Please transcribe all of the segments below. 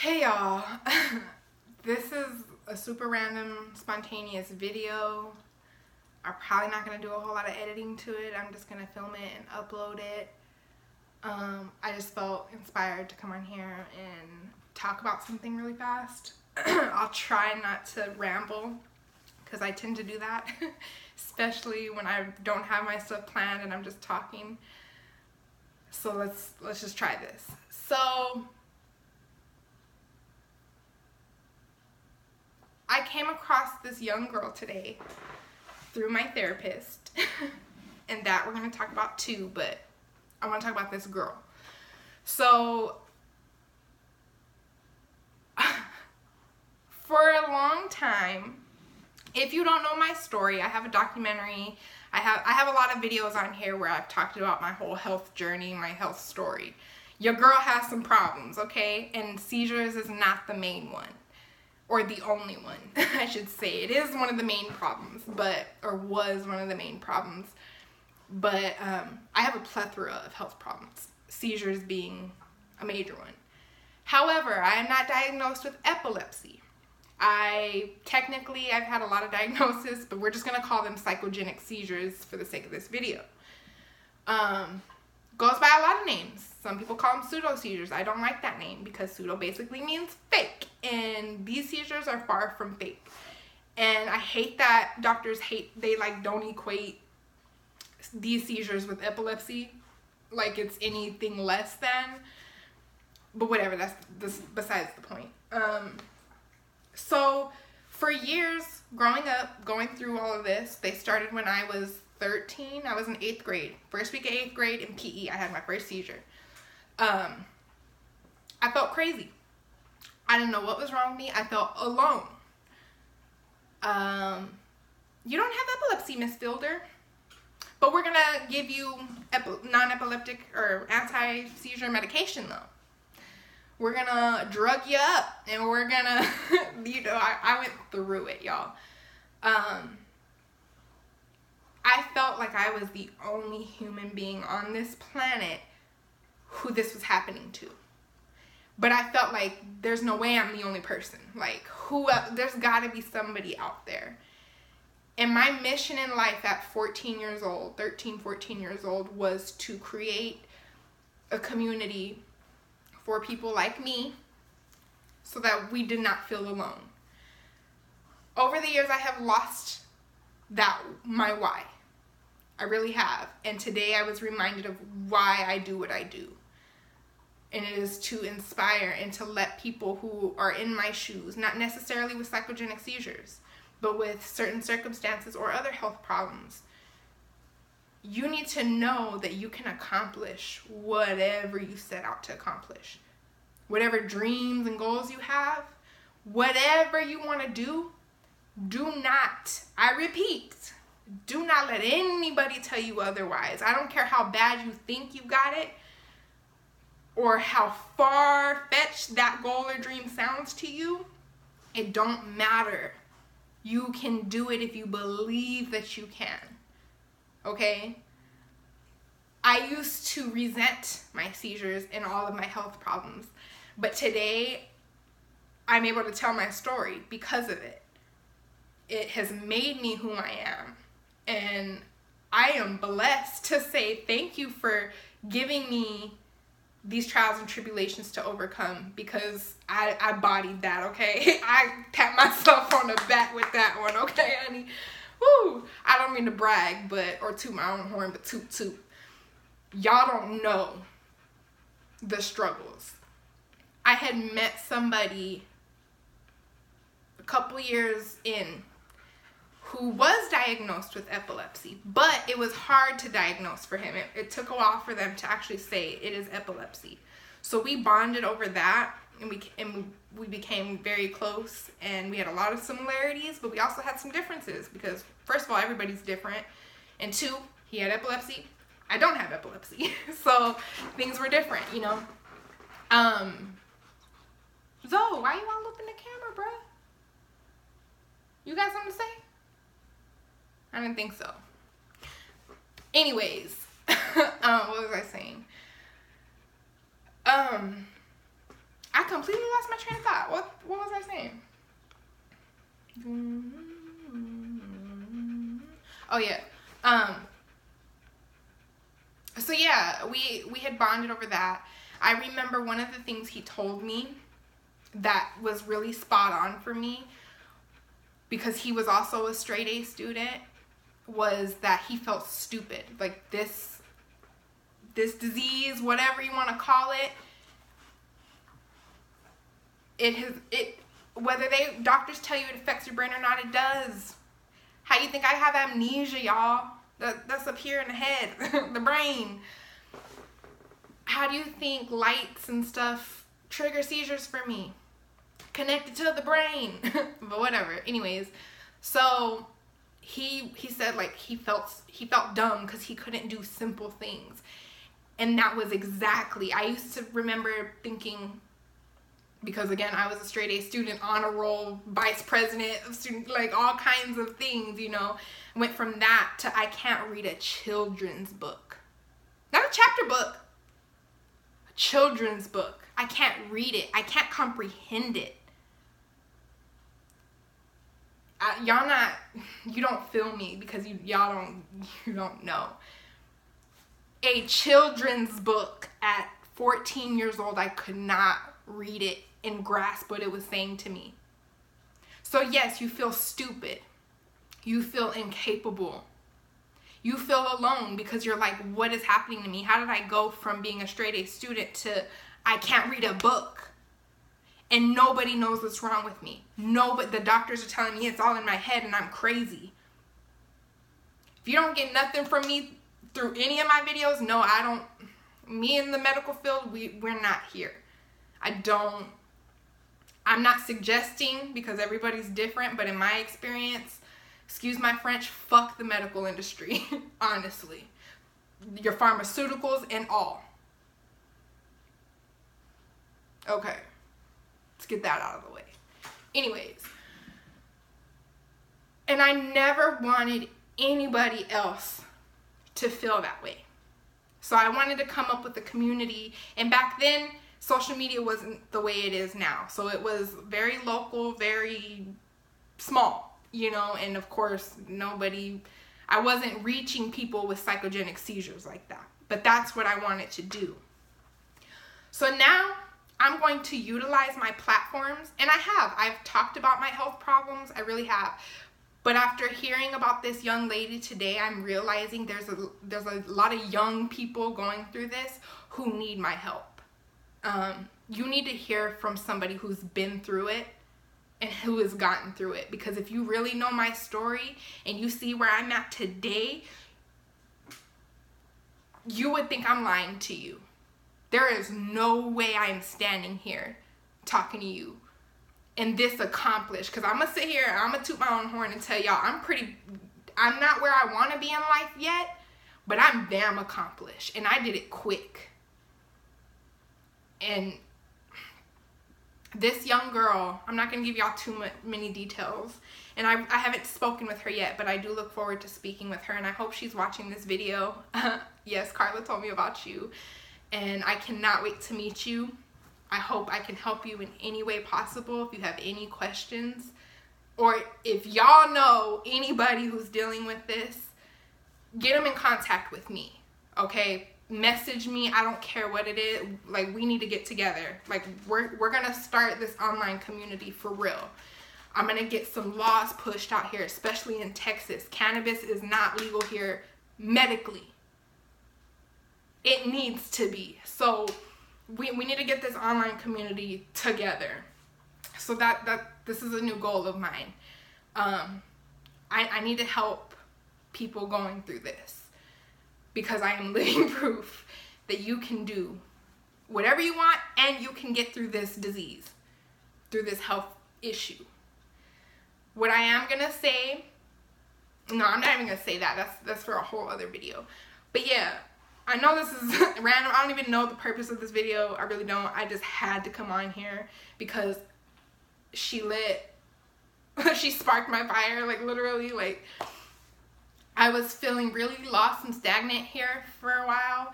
Hey y'all, this is a super random, spontaneous video. I'm probably not going to do a whole lot of editing to it. I'm just going to film it and upload it. I just felt inspired to come on here and talk about something really fast. I'll try not to ramble because I tend to do that, especially when I don't have my stuff planned and I'm just talking. So let's just try this. So I came across this young girl today through my therapist, and that we're going to talk about too, but I want to talk about this girl. So for a long time, if you don't know my story, I have a documentary. I have a lot of videos on here where I've talked about my whole health journey, my health story. Your girl has some problems, okay? And seizures is not the main one. Or the only one, I should say. It is one of the main problems, or was one of the main problems. But I have a plethora of health problems, seizures being a major one. However, I am not diagnosed with epilepsy. I've had a lot of diagnoses, but we're just going to call them psychogenic seizures for the sake of this video. Goes by a lot of names. Some people call them pseudo seizures. I don't like that name because pseudo basically means fake. And these seizures are far from fake. And I hate that doctors don't equate these seizures with epilepsy. Like it's anything less than. But whatever, that's besides the point. So for years growing up, going through all of this, they started when I was 13. I was in 8th grade. First week of 8th grade in PE, I had my first seizure. I felt crazy. I didn't know what was wrong with me. I felt alone. You don't have epilepsy, Miss Fielder. But we're going to give you non-epileptic or anti-seizure medication, though. We're going to drug you up. And we're going to, I went through it, y'all. I felt like I was the only human being on this planet who this was happening to. But I felt like there's no way I'm the only person. Like, there's got to be somebody out there. And my mission in life at 13, 14 years old, was to create a community for people like me so that we did not feel alone. Over the years, I have lost my why. I really have. And today I was reminded of why I do what I do. And it is to inspire and to let people who are in my shoes, not necessarily with psychogenic seizures, but with certain circumstances or other health problems, you need to know that you can accomplish whatever you set out to accomplish. Whatever dreams and goals you have, whatever you want to do not, I repeat, do not let anybody tell you otherwise. I don't care how bad you think you got it or how far-fetched that goal or dream sounds to you. It don't matter. You can do it if you believe that you can. Okay? I used to resent my seizures and all of my health problems. But today, I'm able to tell my story because of it. It has made me who I am. And I am blessed to say thank you for giving me these trials and tribulations to overcome, because I bodied that, okay? I pat myself on the back with that one, okay, honey? Woo! I don't mean to brag, or toot my own horn, but toot. Y'all don't know the struggles. I had met somebody a couple years in who was diagnosed with epilepsy, but it was hard to diagnose for him. It took a while for them to actually say it is epilepsy. So we bonded over that, and we became very close, and we had a lot of similarities, but we also had some differences because, first of all, everybody's different, and two, he had epilepsy. I don't have epilepsy, so things were different, you know. Zoe, why you all up in the camera, bruh? You got something to say? I didn't think so. Anyways, what was I saying? I completely lost my train of thought. What was I saying? Oh yeah. So yeah, we had bonded over that. I remember one of the things he told me that was really spot on for me, because he was also a straight A student, was that he felt stupid. Like this disease, whatever you want to call it, whether doctors tell you it affects your brain or not, it does. How do you think I have amnesia, y'all? That's up here in the head, the brain. How do you think lights and stuff trigger seizures for me? Connected to the brain. But whatever. Anyways, so he said like he felt dumb because he couldn't do simple things. And that was exactly, I used to remember thinking, because again, I was a straight A student, honor roll, vice president of student, like all kinds of things, you know. Went from that to I can't read a children's book. Not a chapter book. A children's book. I can't read it. I can't comprehend it. You don't feel me because you don't know. A children's book at 14 years old, I could not read it and grasp what it was saying to me. So yes, you feel stupid. You feel incapable. You feel alone because you're like, what is happening to me? How did I go from being a straight A student to I can't read a book? And nobody knows what's wrong with me. The doctors are telling me it's all in my head and I'm crazy. If you don't get nothing from me through any of my videos, no, I don't. Me in the medical field, we're not here. I'm not suggesting, because everybody's different, but in my experience, excuse my French, fuck the medical industry, honestly. Your pharmaceuticals and all. Okay. Let's get that out of the way. Anyways. And I never wanted anybody else to feel that way. So I wanted to come up with a community. And back then, social media wasn't the way it is now. So it was very local, very small, you know. And of course, I wasn't reaching people with psychogenic seizures like that. But that's what I wanted to do. So now I'm going to utilize my platforms. And I've talked about my health problems. I really have. But after hearing about this young lady today, I'm realizing there's a lot of young people going through this who need my help. You need to hear from somebody who's been through it and who has gotten through it. Because if you really know my story and you see where I'm at today, you would think I'm lying to you. There is no way I'm standing here talking to you and this accomplished. Because I'm going to sit here and I'm going to toot my own horn and tell y'all I'm not where I want to be in life yet, but I'm damn accomplished. And I did it quick. And this young girl, I'm not going to give y'all too many details. And I haven't spoken with her yet, but I do look forward to speaking with her. And I hope she's watching this video. Yes, Carla told me about you. And I cannot wait to meet you. I hope I can help you in any way possible. If you have any questions, or if y'all know anybody who's dealing with this, get them in contact with me, okay? Message me. I don't care what it is. Like, we need to get together. Like, we're gonna start this online community for real. I'm gonna get some laws pushed out here, especially in Texas. Cannabis is not legal here medically. It needs to be. So we need to get this online community together. So this is a new goal of mine. I need to help people going through this, because I am living proof that you can do whatever you want and you can get through this disease, through this health issue. What I am gonna say, no, I'm not even gonna say that. That's for a whole other video. But yeah, I know this is random. I don't even know the purpose of this video. I really don't. I just had to come on here because she sparked my fire, like literally. Like, I was feeling really lost and stagnant here for a while,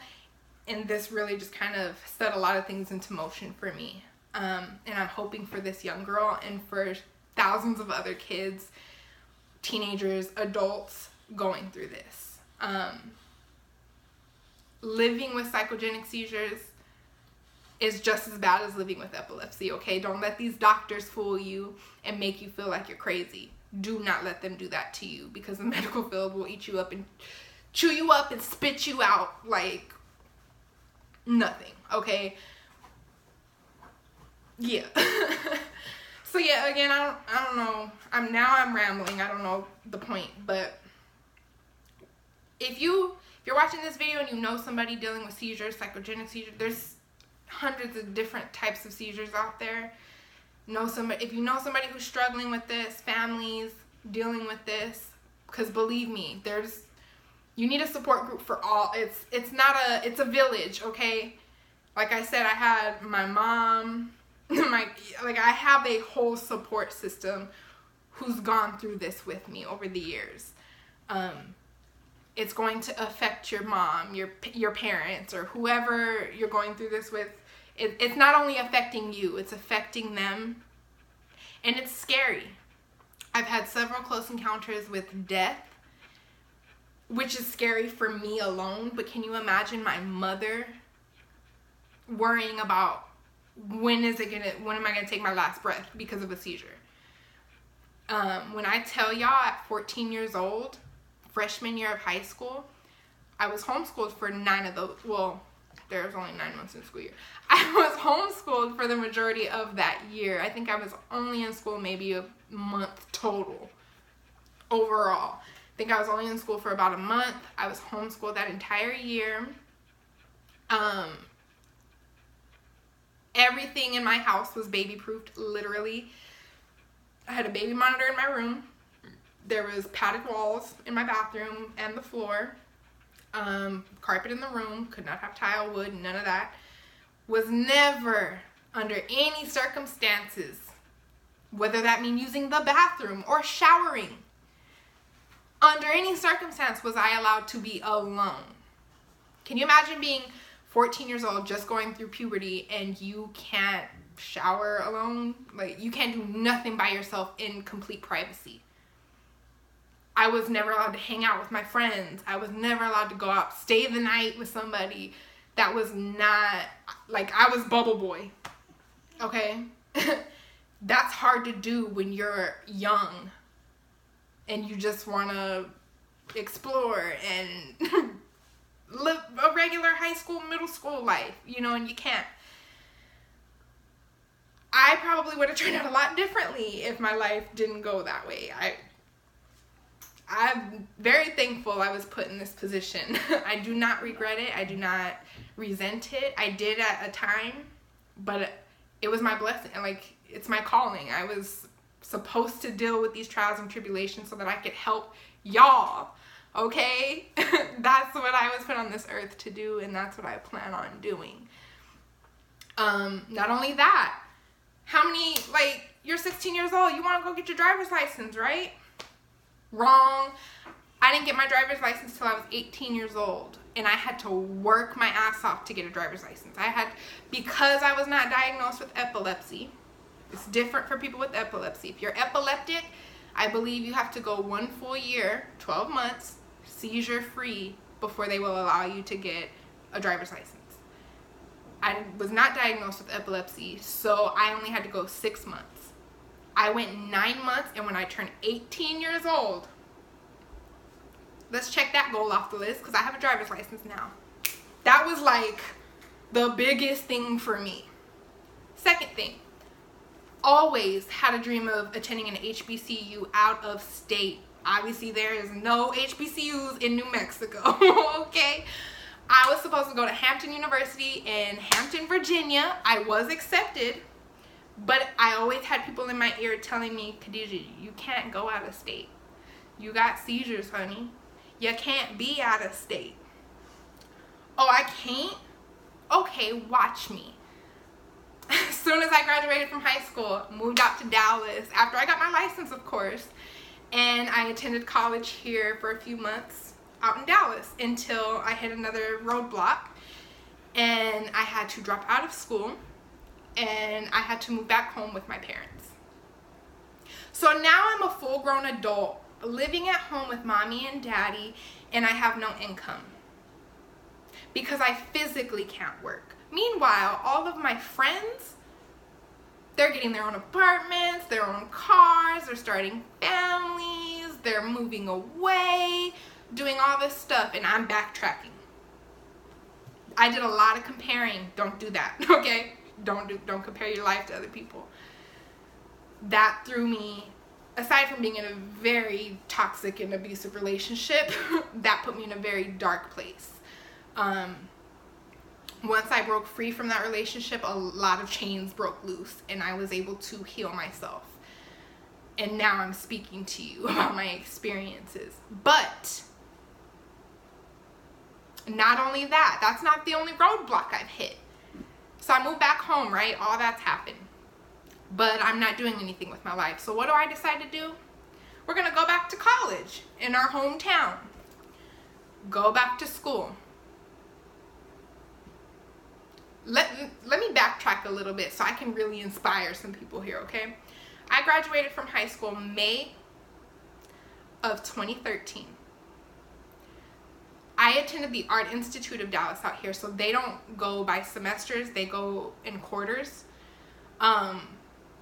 and this really just kind of set a lot of things into motion for me. And I'm hoping for this young girl and for thousands of other kids, teenagers, adults going through this. Living with psychogenic seizures is just as bad as living with epilepsy, okay? Don't let these doctors fool you and make you feel like you're crazy. Do not let them do that to you, because the medical field will eat you up and chew you up and spit you out like nothing, okay? Yeah. So yeah, again, I don't know. I'm rambling. I don't know the point, but if you're watching this video and you know somebody dealing with seizures, psychogenic seizures, there's hundreds of different types of seizures out there. If you know somebody who's struggling with this, families dealing with this, because believe me, you need a support group for all. It's a village, okay? Like I said, I had my mom, I have a whole support system who's gone through this with me over the years. It's going to affect your mom, your parents, or whoever you're going through this with. It's not only affecting you, it's affecting them. And it's scary. I've had several close encounters with death, which is scary for me alone. But can you imagine my mother worrying about when am I gonna take my last breath because of a seizure? When I tell y'all, at 14 years old, freshman year of high school, I was homeschooled for 9 of those. Well, there was only 9 months in school year. I was homeschooled for the majority of that year. I think I was only in school maybe a month total overall. I think I was only in school for about a month. I was homeschooled that entire year. Everything in my house was baby proofed, literally. I had a baby monitor in my room. There was padded walls in my bathroom and the floor. Carpet in the room, could not have tile, wood, none of that. Was never, under any circumstances, whether that mean using the bathroom or showering, under any circumstance was I allowed to be alone. Can you imagine being 14 years old, just going through puberty, and you can't shower alone? Like, you can't do nothing by yourself in complete privacy. I was never allowed to hang out with my friends. I was never allowed to go out, stay the night with somebody. That was not, like, I was bubble boy, okay? That's hard to do when you're young and you just want to explore and live a regular high school, middle school life, and you can't. I probably would have turned out a lot differently if my life didn't go that way. I'm very thankful I was put in this position. I do not regret it. I do not resent it. I did at a time, but it was my blessing. Like, it's my calling. I was supposed to deal with these trials and tribulations so that I could help y'all, okay? That's what I was put on this earth to do, and that's what I plan on doing. Not only that, you're 16 years old, you want to go get your driver's license, right? Wrong. I didn't get my driver's license till I was 18 years old, and I had to work my ass off to get a driver's license. Because I was not diagnosed with epilepsy. It's different for people with epilepsy. If you're epileptic, I believe you have to go 1 full year, 12 months, seizure free before they will allow you to get a driver's license. I was not diagnosed with epilepsy, so I only had to go 6 months. I went 9 months, and when I turned 18 years old, let's check that goal off the list, because I have a driver's license now. That was like the biggest thing for me. Second thing, always had a dream of attending an HBCU out of state. Obviously, there is no HBCUs in New Mexico, okay? I was supposed to go to Hampton University in Hampton, Virginia. I was accepted. But I always had people in my ear telling me, Khadijah, you can't go out of state. You got seizures, honey. You can't be out of state. Oh, I can't? Okay, watch me. As soon as I graduated from high school, moved out to Dallas, after I got my license, of course, and I attended college here for a few months out in Dallas until I hit another roadblock, and I had to drop out of school and I had to move back home with my parents. So now I'm a full-grown adult living at home with mommy and daddy, and I have no income because I physically can't work. Meanwhile, all of my friends, they're getting their own apartments, their own cars, they're starting families, they're moving away, doing all this stuff, and I'm backtracking. I did a lot of comparing. Don't do that, okay? Don't compare your life to other people. That threw me, aside from being in a very toxic and abusive relationship, that put me in a very dark place. Once I broke free from that relationship, a lot of chains broke loose, and I was able to heal myself. And now I'm speaking to you about my experiences. But not only that, that's not the only roadblock I've hit. So I moved back home, right? All that's happened. But I'm not doing anything with my life. So what do I decide to do? We're going to go back to college in our hometown. Go back to school. Let me backtrack a little bit so I can really inspire some people here, okay? I graduated from high school May of 2013. I attended the Art Institute of Dallas out here, so they don't go by semesters, they go in quarters.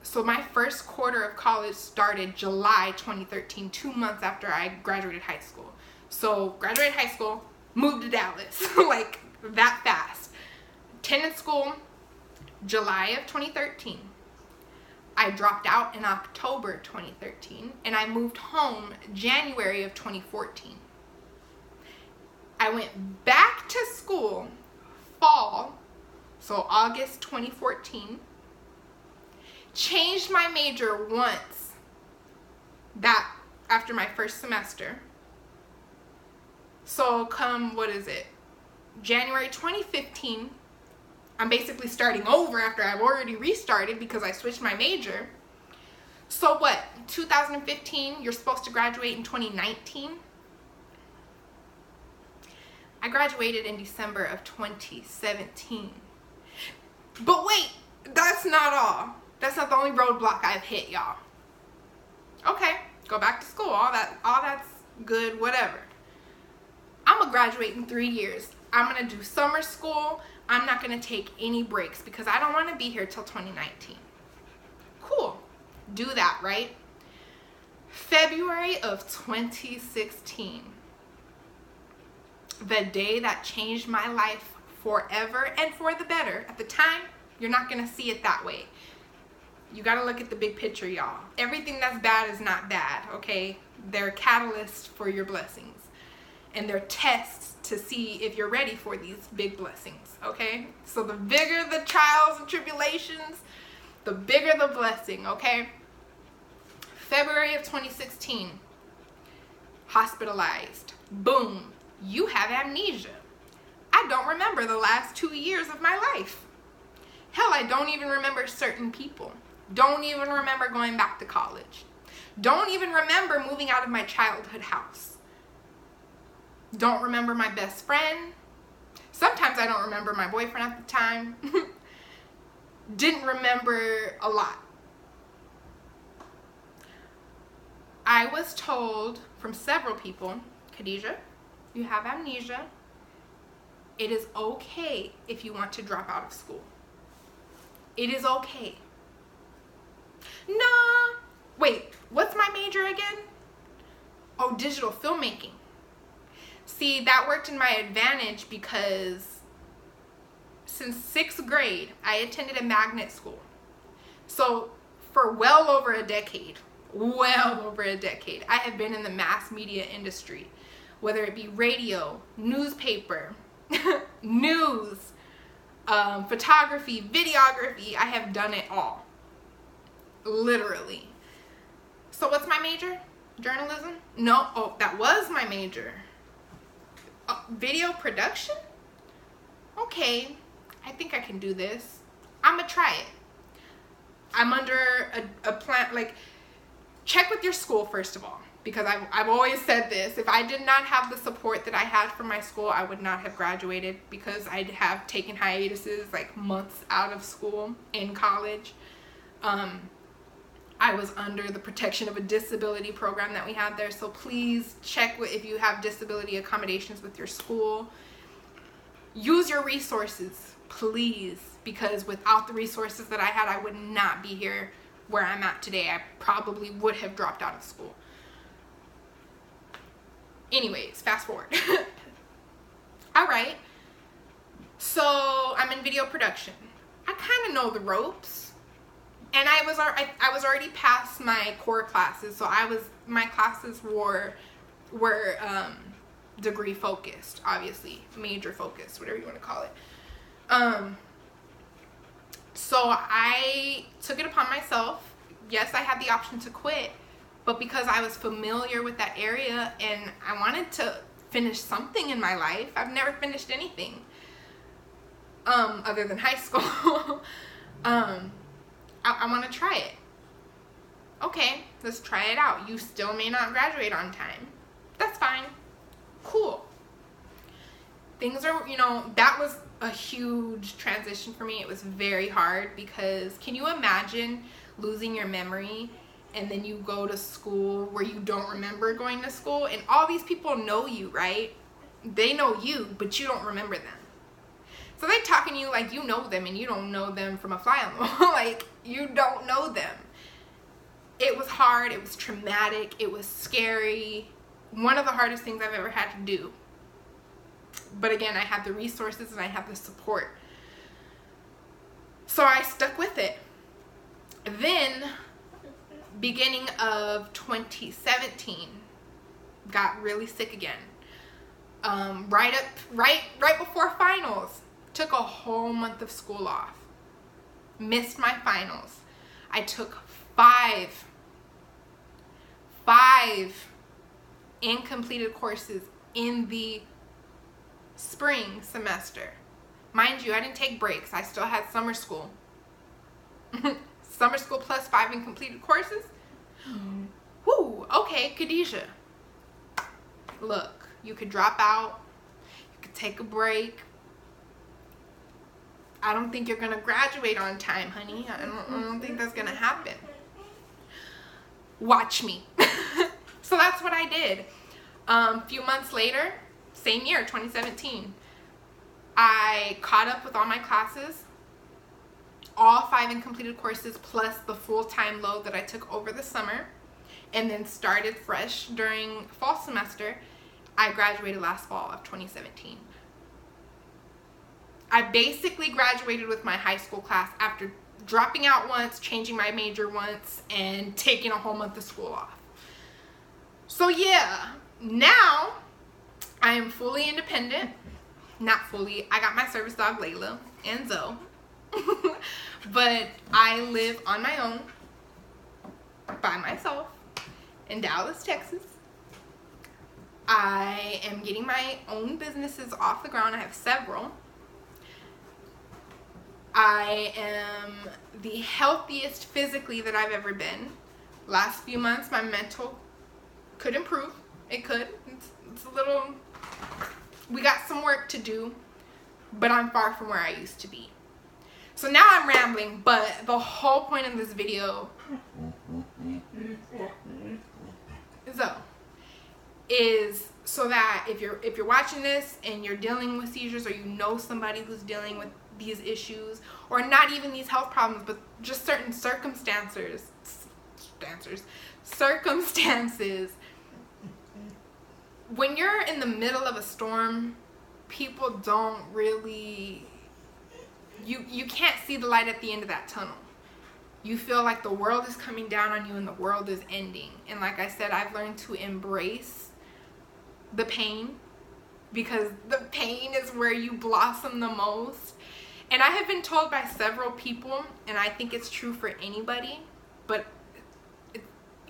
So my first quarter of college started July 2013, 2 months after I graduated high school. So graduated high school, moved to Dallas, like that fast. Attended school July of 2013. I dropped out in October 2013, and I moved home January of 2014. I went back to school fall, so August 2014. Changed my major once, that after my first semester. So come, what is it? January 2015, I'm basically starting over after I've already restarted because I switched my major. So what, 2015, you're supposed to graduate in 2019? I graduated in December of 2017. But wait, that's not all. That's not the only roadblock I've hit, y'all. Okay, go back to school, all that's good, whatever. I'm gonna graduate in 3 years. I'm gonna do summer school. I'm not gonna take any breaks because I don't wanna be here till 2019. Cool, do that, right? February of 2016, the day that changed my life forever and for the better. At the time, you're not gonna see it that way. You gotta look at the big picture, y'all. Everything that's bad is not bad, okay? They're catalysts for your blessings. And they're tests to see if you're ready for these big blessings, okay? So the bigger the trials and tribulations, the bigger the blessing, okay? February of 2016, hospitalized. Boom, you have amnesia. I don't remember the last 2 years of my life. Hell, I don't even remember certain people. Don't even remember going back to college. Don't even remember moving out of my childhood house. Don't remember my best friend. Sometimes I don't remember my boyfriend at the time. Didn't remember a lot. I was told from several people, Khadijah, you have amnesia. It is okay if you want to drop out of school. It is okay. Nah, wait, what's my major again? Oh, digital filmmaking. See, that worked in my advantage because since 6th grade, I attended a magnet school. So for well over a decade, I have been in the mass media industry, whether it be radio, newspaper, news, photography, videography. I have done it all. Literally. So what's my major? Journalism? No. Oh, that was my major. Video production? Okay. I think I can do this. I'm gonna try it. I'm under a plan. Like, check with your school first of all. because I've always said this. If I did not have the support that I had from my school, I would not have graduated, because I'd have taken hiatuses, like months out of school in college. I was under the protection of a disability program that we had there. So please check if you have disability accommodations with your school. Use your resources, please, because without the resources that I had, I would not be here where I'm at today. I probably would have dropped out of school. Anyways, fast forward. All right. So I'm in video production. I kind of know the ropes. And I was already past my core classes, so my classes were degree focused, obviously, major focused, whatever you want to call it. So I took it upon myself. Yes, I had the option to quit, but because I was familiar with that area and I wanted to finish something in my life, I've never finished anything other than high school. I want to try it. Okay, let's try it out. You still may not graduate on time. That's fine. Cool. Things are, that was a huge transition for me. It was very hard, because can you imagine losing your memory and then you go to school where you don't remember going to school, and all these people know you, right? They know you, but you don't remember them. So they're talking to you like you know them, and you don't know them from a fly on the wall. Like, you don't know them. It was hard. It was traumatic. It was scary. One of the hardest things I've ever had to do. But again, I had the resources and I had the support. So I stuck with it. Then, beginning of 2017, got really sick again. Right before finals. Took a whole month of school off. Missed my finals. I took five incompleted courses in the spring semester. Mind you, I didn't take breaks. I still had summer school. Summer school plus 5 incompleted courses. Whoo, okay, Khadijah. Look, you could drop out. You could take a break. I don't think you're gonna graduate on time, honey. I don't think that's gonna happen. Watch me. So that's what I did. A few months later, same year, 2017, I caught up with all my classes, all 5 incompleted courses, plus the full-time load that I took over the summer, and then started fresh during fall semester. I graduated last fall of 2017. I basically graduated with my high school class after dropping out once, changing my major once, and taking a whole month of school off. So yeah, now I am fully independent. Not fully. I got my service dog Layla and Zoe. But I live on my own, by myself, in Dallas, Texas. I am getting my own businesses off the ground. I have several. I am the healthiest physically that I've ever been. Last few months, my mental could improve. It could. It's a little, we got some work to do, but I'm far from where I used to be. So now I'm rambling, but the whole point of this video is so that if you're watching this and you're dealing with seizures, or you know somebody who's dealing with these issues, or not even these health problems, but just certain circumstances, when you're in the middle of a storm, people don't really, you can't see the light at the end of that tunnel. You feel like the world is coming down on you and the world is ending. And like I said, I've learned to embrace the pain, because the pain is where you blossom the most. And I have been told by several people, and I think it's true for anybody, but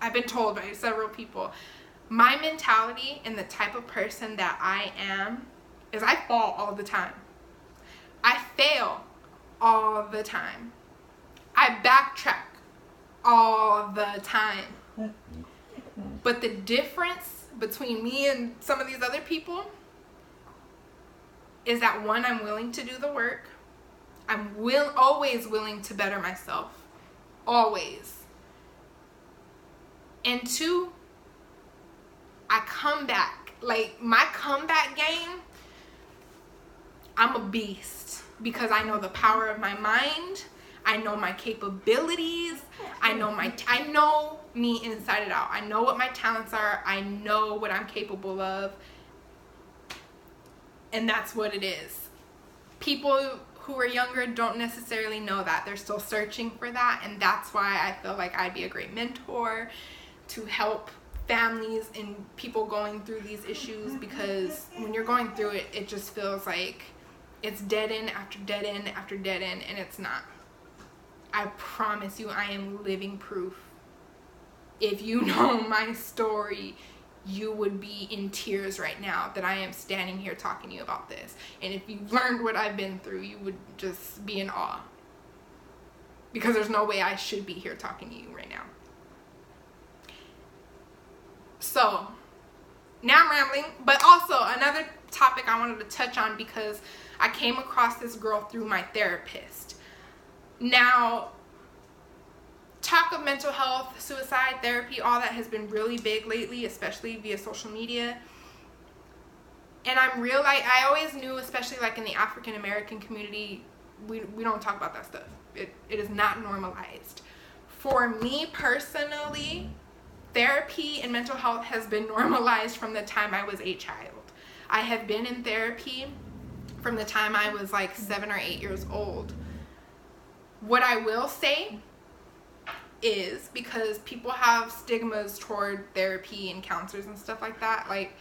I've been told by several people, my mentality and the type of person that I am is I fall all the time. I fail all the time. I backtrack all the time. But the difference between me and some of these other people is that, one, I'm willing to do the work. I'm always willing to better myself. Always. And two, I come back. Like, my comeback game, I'm a beast because I know the power of my mind. I know my capabilities. I know me inside and out. I know what my talents are. I know what I'm capable of. And that's what it is. People who are younger don't necessarily know that. They're still searching for that. And that's why I feel like I'd be a great mentor to help families and people going through these issues, because when you're going through it, it just feels like it's dead end after dead end after dead end, and it's not. I promise you, I am living proof. If you know my story, you would be in tears right now that I am standing here talking to you about this. And if you learned what I've been through, you would just be in awe. Because there's no way I should be here talking to you right now. So, now I'm rambling. But also, another topic I wanted to touch on, because I came across this girl through my therapist. Now, talk of mental health, suicide, therapy, all that has been really big lately, especially via social media. And I always knew, especially like in the African American community, we don't talk about that stuff. It is not normalized. For me personally, therapy and mental health has been normalized from the time I was a child. I have been in therapy from the time I was like 7 or 8 years old. What I will say is, because people have stigmas toward therapy and counselors and stuff like that, like,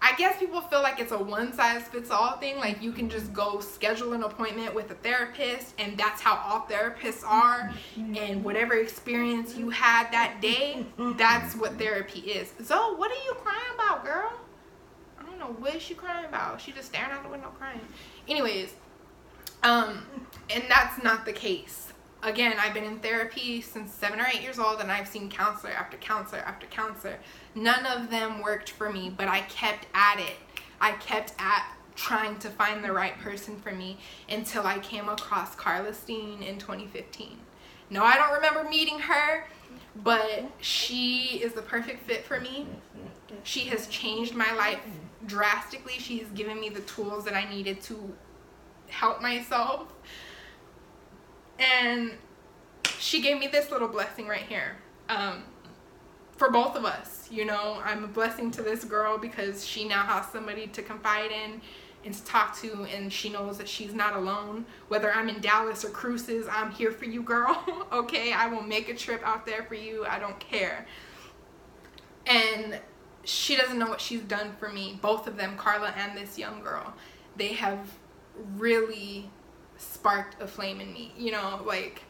I guess people feel like it's a one-size-fits-all thing. Like, you can just go schedule an appointment with a therapist and that's how all therapists are, and whatever experience you had that day, that's what therapy is. So what are you crying about, girl? I don't know, what is she crying about? She just staring out the window crying. Anyways, and that's not the case. Again, I've been in therapy since 7 or 8 years old, and I've seen counselor after counselor after counselor. None of them worked for me, but I kept at it. I kept at trying to find the right person for me until I came across Carla Steen in 2015. No, I don't remember meeting her, but she is the perfect fit for me. She has changed my life drastically. She has given me the tools that I needed to help myself. And she gave me this little blessing right here. For both of us, you know, I'm a blessing to this girl because she now has somebody to confide in and to talk to, and she knows that she's not alone. Whether I'm in Dallas or Cruces, I'm here for you, girl. Okay, I will make a trip out there for you. I don't care. And she doesn't know what she's done for me. Both of them, Carla and this young girl, they have really sparked a flame in me. You know, like,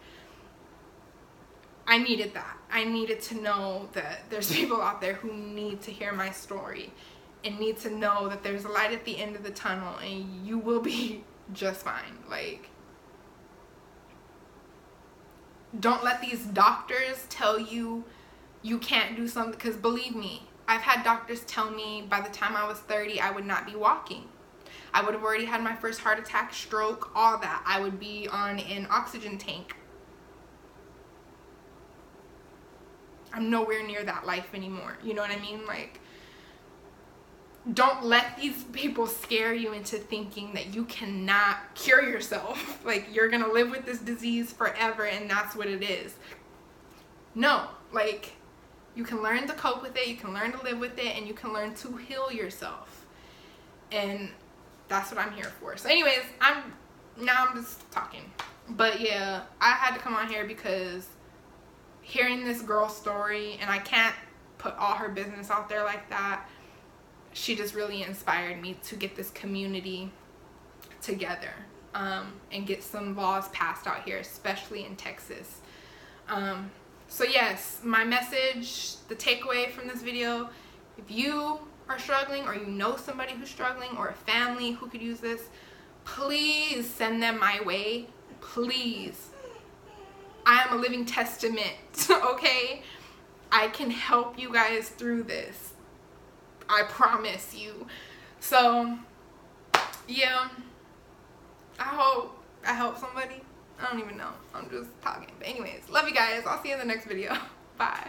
I needed that. I needed to know that there's people out there who need to hear my story and need to know that there's a light at the end of the tunnel and you will be just fine. Like, don't let these doctors tell you you can't do something, because believe me, I've had doctors tell me by the time I was 30 I would not be walking. I would have already had my first heart attack, stroke, all that. I would be on an oxygen tank. I'm nowhere near that life anymore. You know what I mean? Like, don't let these people scare you into thinking that you cannot cure yourself. Like, you're gonna live with this disease forever and that's what it is. No, like, you can learn to cope with it, you can learn to live with it, and you can learn to heal yourself. And that's what I'm here for. So anyways, I'm just talking. But yeah, I had to come on here because hearing this girl's story, and I can't put all her business out there like that, she just really inspired me to get this community together, and get some laws passed out here, especially in Texas. So yes, my message, the takeaway from this video, if you are struggling, or you know somebody who's struggling, or a family who could use this, please send them my way. Please. I am a living testament, okay? I can help you guys through this. I promise you. So yeah, I help somebody. I don't even know. I'm just talking. But anyways, love you guys. I'll see you in the next video. Bye.